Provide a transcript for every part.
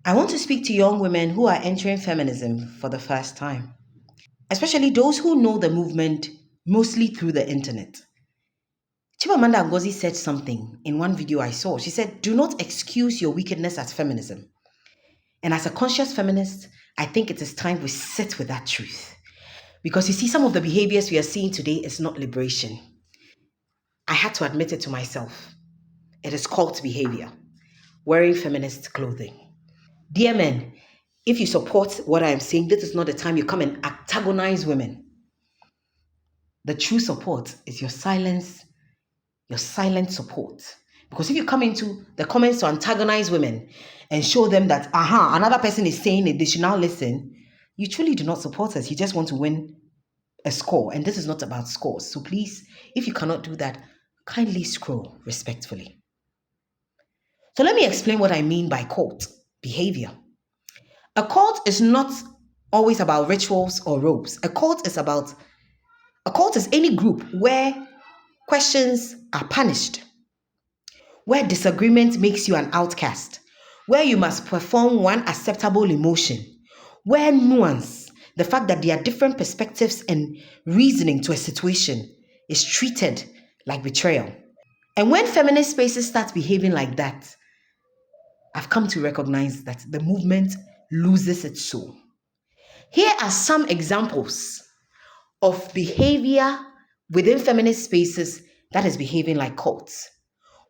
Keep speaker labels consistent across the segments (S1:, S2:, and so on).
S1: I want to speak to young women who are entering feminism for the first time, especially those who know the movement mostly through the internet. Chimamanda Ngozi said something in one video I saw. She said, "Do not excuse your wickedness as feminism." And as a conscious feminist, I think it is time we sit with that truth. Because you see, some of the behaviors we are seeing today is not liberation. I had to admit it to myself. It is cult behavior, wearing feminist clothing. Dear men, if you support what I am saying, this is not the time you come and antagonize women. The true support is your silence, your silent support. Because if you come into the comments to antagonize women and show them that, another person is saying it, they should now listen, you truly do not support us. You just want to win a score. And this is not about scores. So please, if you cannot do that, kindly scroll respectfully. So let me explain what I mean by cult behavior. A cult is not always about rituals or robes. A cult is any group where questions are punished, where disagreement makes you an outcast, where you must perform one acceptable emotion, where nuance, the fact that there are different perspectives and reasoning to a situation, is treated like betrayal. And when feminist spaces start behaving like that, I've come to recognize that the movement loses its soul. Here are some examples of behavior within feminist spaces that is behaving like cults.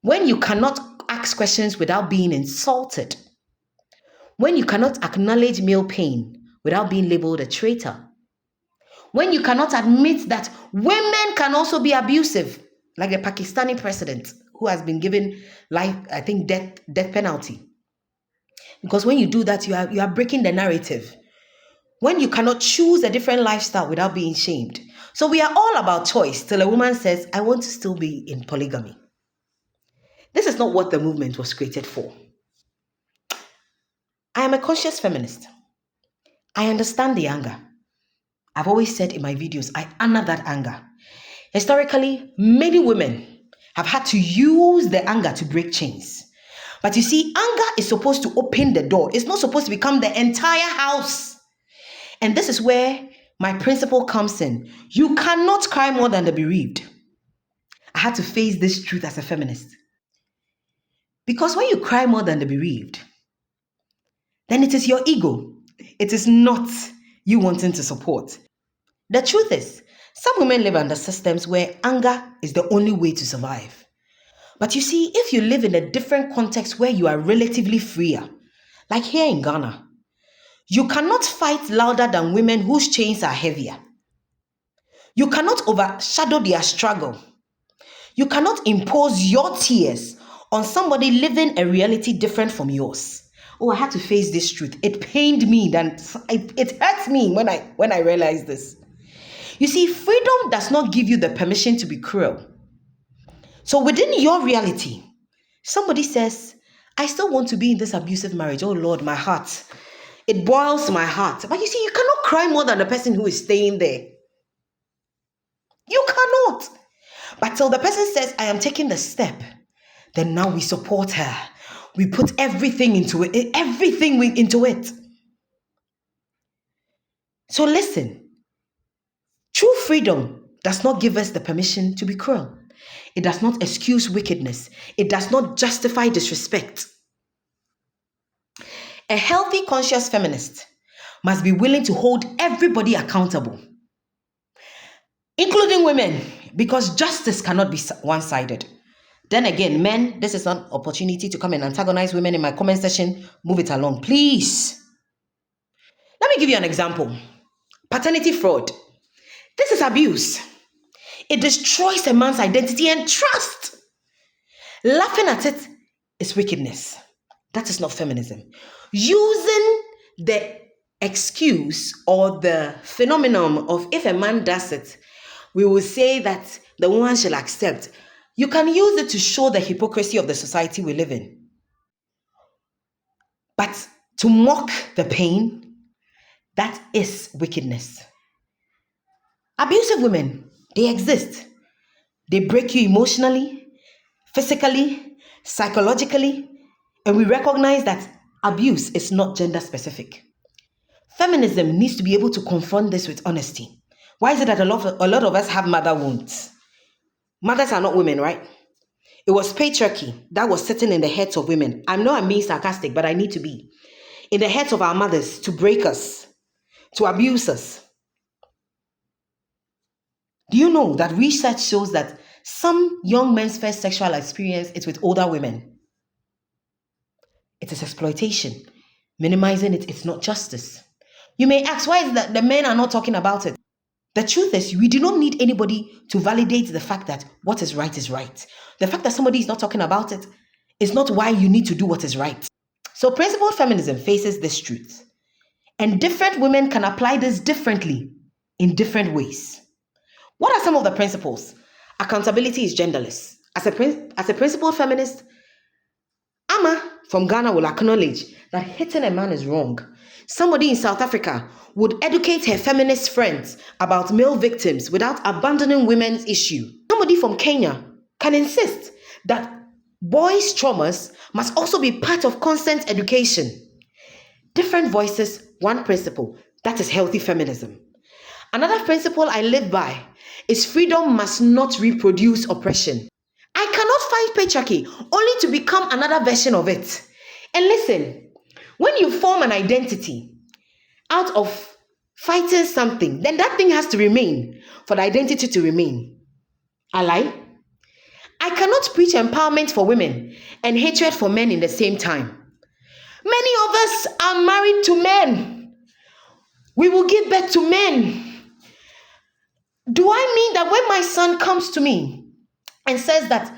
S1: When you cannot ask questions without being insulted, when you cannot acknowledge male pain without being labeled a traitor, when you cannot admit that women can also be abusive, like the Pakistani president who has been given life, I think death penalty. Because when you do that, you are breaking the narrative. When you cannot choose a different lifestyle without being shamed. So we are all about choice till a woman says, I want to still be in polygamy. This is not what the movement was created for. I am a conscious feminist. I understand the anger. I've always said in my videos, I honor that anger. Historically, many women have had to use the anger to break chains. But you see, anger is supposed to open the door. It's not supposed to become the entire house. And this is where my principle comes in. You cannot cry more than the bereaved. I had to face this truth as a feminist. Because when you cry more than the bereaved, then it is your ego. It is not you wanting to support. The truth is, some women live under systems where anger is the only way to survive. But you see, if you live in a different context where you are relatively freer, like here in Ghana, you cannot fight louder than women whose chains are heavier. You cannot overshadow their struggle. You cannot impose your tears on somebody living a reality different from yours. Oh, I had to face this truth. It pained me, it hurts me when I realized this. You see, freedom does not give you the permission to be cruel. So within your reality, somebody says, I still want to be in this abusive marriage. Oh Lord, my heart. It boils my heart. But you see, you cannot cry more than the person who is staying there. You cannot. But till the person says, I am taking the step, then now we support her. We put everything into it, into it. So listen, true freedom does not give us the permission to be cruel. It does not excuse wickedness. It does not justify disrespect. A healthy, conscious feminist must be willing to hold everybody accountable, including women, because justice cannot be one-sided. Then again, men, this is an opportunity to come and antagonize women in my comment section. Move it along, please. Let me give you an example. Paternity fraud. This is abuse. It destroys a man's identity and trust. Laughing at it is wickedness. That is not feminism. Using the excuse or the phenomenon of if a man does it, we will say that the woman shall accept. You can use it to show the hypocrisy of the society we live in. But to mock the pain, that is wickedness. Abusive women, they exist. They break you emotionally, physically, psychologically, and we recognize that Abuse is not gender specific. Feminism needs to be able to confront this with honesty. Why is it that a lot of us have mother wounds? Mothers are not women, right? It was patriarchy that was sitting in the heads of women. I know I'm being sarcastic, but I need to be. In the heads of our mothers to break us, to abuse us. Do you know that research shows that some young men's first sexual experience is with older women? It is exploitation. Minimizing it is not justice. You may ask, why is that the men are not talking about it? The truth is, we do not need anybody to validate the fact that what is right is right. The fact that somebody is not talking about it is not why you need to do what is right. So principled feminism faces this truth. And different women can apply this differently in different ways. What are some of the principles? Accountability is genderless. As a principled feminist, Amma from Ghana will acknowledge that hitting a man is wrong. Somebody in South Africa would educate her feminist friends about male victims without abandoning women's issue. Somebody from Kenya can insist that boys' traumas must also be part of consent education. Different voices, one principle. That is healthy feminism. Another principle I live by is freedom must not reproduce oppression. I cannot fight patriarchy only to become another version of it. And listen, when you form an identity out of fighting something, then that thing has to remain for the identity to remain. I lie? I cannot preach empowerment for women and hatred for men in the same time. Many of us are married to men. We will give birth to men. Do I mean that when my son comes to me and says that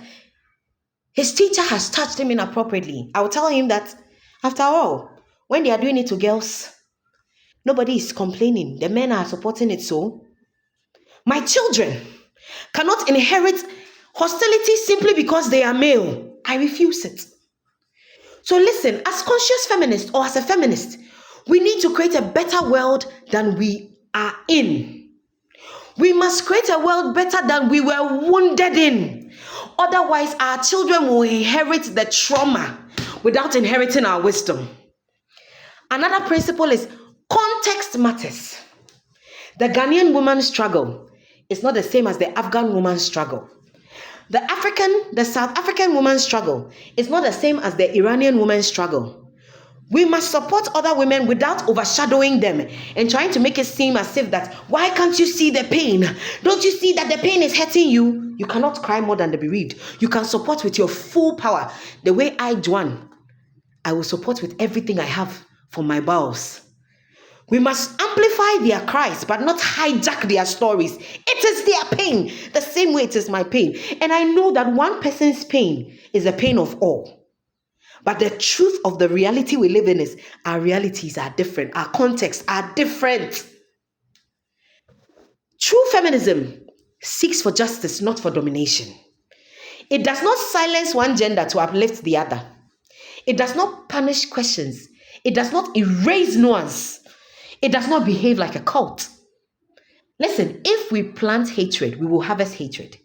S1: his teacher has touched him inappropriately, I will tell him that, after all, when they are doing it to girls, nobody is complaining. The men are supporting it so. My children cannot inherit hostility simply because they are male. I refuse it. So listen, as conscious feminists or as a feminist, we need to create a better world than we are in. We must create a world better than we were wounded in. Otherwise, our children will inherit the trauma without inheriting our wisdom. Another principle is context matters. The Ghanaian woman's struggle is not the same as the Afghan woman's struggle. The South African woman's struggle is not the same as the Iranian woman's struggle. We must support other women without overshadowing them and trying to make it seem as if that, why can't you see the pain? Don't you see that the pain is hurting you? You cannot cry more than the bereaved. You can support with your full power. The way I, Juan, I will support with everything I have for my bowels. We must amplify their cries, but not hijack their stories. It is their pain, the same way it is my pain. And I know that one person's pain is the pain of all. But the truth of the reality we live in is our realities are different. Our contexts are different. True feminism seeks for justice, not for domination. It does not silence one gender to uplift the other. It does not punish questions. It does not erase nuance. It does not behave like a cult. Listen, if we plant hatred, we will harvest hatred.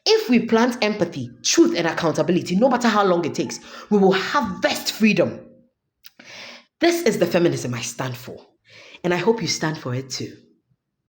S1: If we plant empathy, truth, and accountability, no matter how long it takes, we will harvest freedom. This is the feminism I stand for, and I hope you stand for it too.